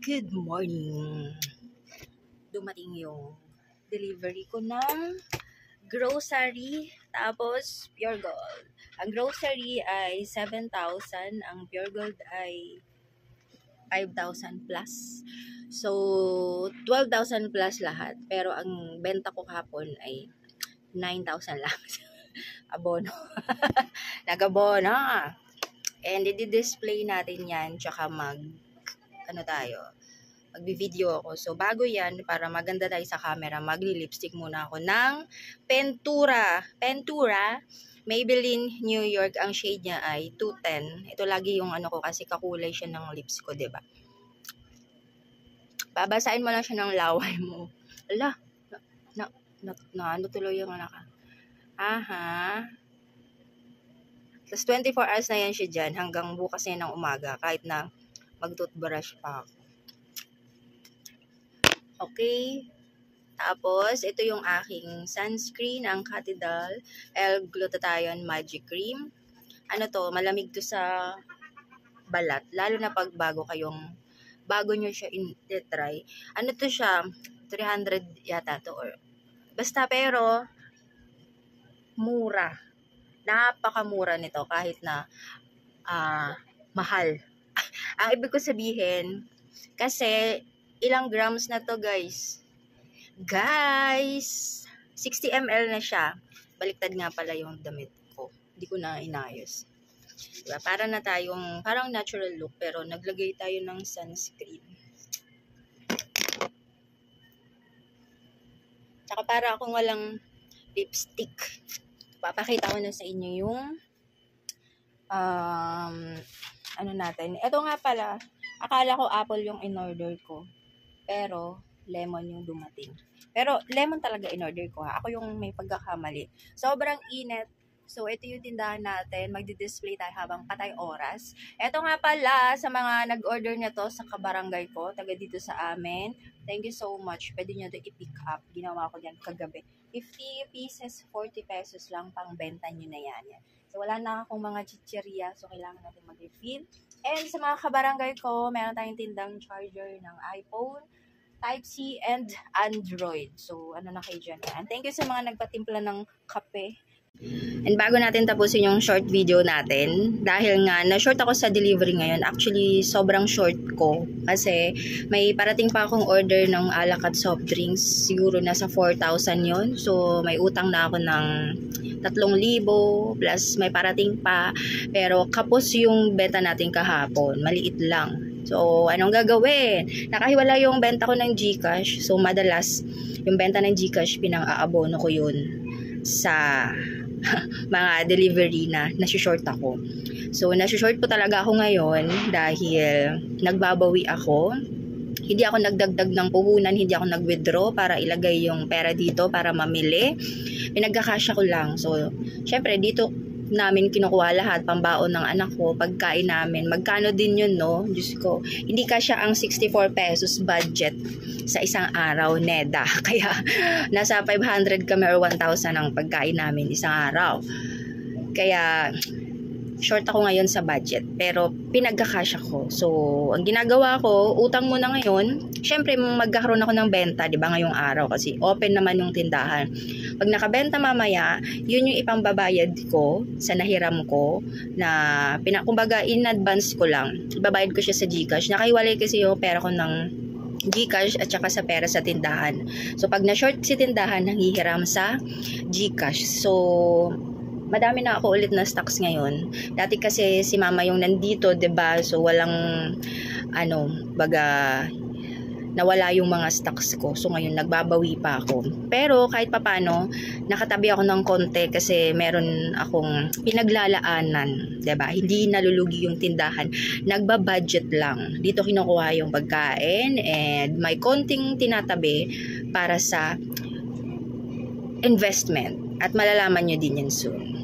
Good morning! Dumating yung delivery ko ng grocery, tapos Pure Gold. Ang grocery ay 7,000, ang Pure Gold ay 5,000 plus. So, 12,000 plus lahat. Pero ang benta ko kahapon ay 9,000 lang. Abono. Nag-abono. And i-display natin yan, tsaka magbi-video ako. So, bago yan, para maganda tayo sa camera, magli-lipstick muna ako ng Pentura. Maybelline New York. Ang shade niya ay 210. Ito lagi yung ano ko kasi kakulay siya ng lips ko, diba? Babasahin mo lang siya ng laway mo. Ala, ano tuloy yung anak ka? Aha. Tapos 24 hours na yan siya dyan hanggang bukas yan ng umaga kahit na mag-toothbrush pa ako. Okay. Tapos, ito yung aking sunscreen, ang Cathedral L-Glutathione Magic Cream. Ano to, malamig to sa balat. Lalo na pag bago nyo siya in-try. Ano to siya, 300 yata to. Basta pero, mura. Napakamura nito kahit na mahal. Ang ibig ko sabihin, kasi ilang grams na to guys. 60 ml na siya. Baliktad nga pala yung damit ko. Hindi ko na inayos. Diba? Para na tayong, parang natural look, pero naglagay tayo ng sunscreen. Tsaka para akong walang lipstick. Papakita ko na sa inyo yung ano natin. Ito nga pala, akala ko apple yung in-order ko. Pero, lemon yung dumating. Pero, lemon talaga in-order ko ha. Ako yung may pagkakamali. Sobrang init. So, ito yung tindahan natin. Magdi-display tayo habang patay oras. Ito nga pala, sa mga nag-order na to sa kabarangay ko, taga dito sa amin. Thank you so much. Pwede nyo ito i-pick up. Ginawa ko dyan kagabi. 50 pieces, 40 pesos lang pang benta nyo na yan. So, wala na akong mga chichirya. So, kailangan natin mag-refill. And sa mga kabarangay ko, meron tayong tindang charger ng iPhone, Type-C, and Android. So, ano na kayo dyan. And thank you sa mga nagpatimpla ng kape. And bago natin tapusin yung short video natin, dahil nga na-short ako sa delivery ngayon, actually sobrang short ko kasi may parating pa akong order ng alak at soft drinks, siguro nasa 4,000 yon. So may utang na ako ng 3,000 plus may parating pa, pero kapos yung benta natin kahapon, maliit lang. So anong gagawin? Nakahiwala yung benta ko ng GCash, so madalas yung benta ng GCash pinang-aabono ko yun sa mga delivery na nasi-short ako. So, nasi-short po talaga ako ngayon dahil nagbabawi ako. Hindi ako nagdagdag ng puhunan, hindi ako nag-withdraw para ilagay yung pera dito para mamili. Pinagkakasya ko lang. So, syempre, dito namin kinukuha lahat, pambaon ng anak ko, pagkain namin. Magkano din yun, no? Diyos ko, hindi kasya ang 64 pesos budget sa isang araw, neda. Kaya, nasa 500 kami or 1,000 ang pagkain namin isang araw. Kaya, short ako ngayon sa budget. Pero, pinagkakasya ko. So, ang ginagawa ko, utang muna ngayon. Syempre, magkakaroon ako ng benta, di ba, ngayong araw. Kasi, open naman yung tindahan. Pag nakabenta mamaya, yun yung ipambabayad ko sa nahiram ko na, kumbaga, in advance ko lang. Ibabayad ko siya sa GCash. Nakahiwalay kasi yung pera ko ng GCash at saka sa pera sa tindahan. So, pag na-short si tindahan, nanghihiram sa GCash. So, madami na ako ulit na stocks ngayon. Dati kasi si mama yung nandito, 'di ba? So walang nawala yung mga stocks ko. So ngayon nagbabawi pa ako. Pero kahit papano, nakatabi ako ng konti kasi meron akong pinaglalaanan, 'di ba? Hindi nalulugi yung tindahan. Nagba-budget lang. Dito kinukuha yung pagkain and may konting tinatabi para sa investment. At malalaman nyo din yan soon.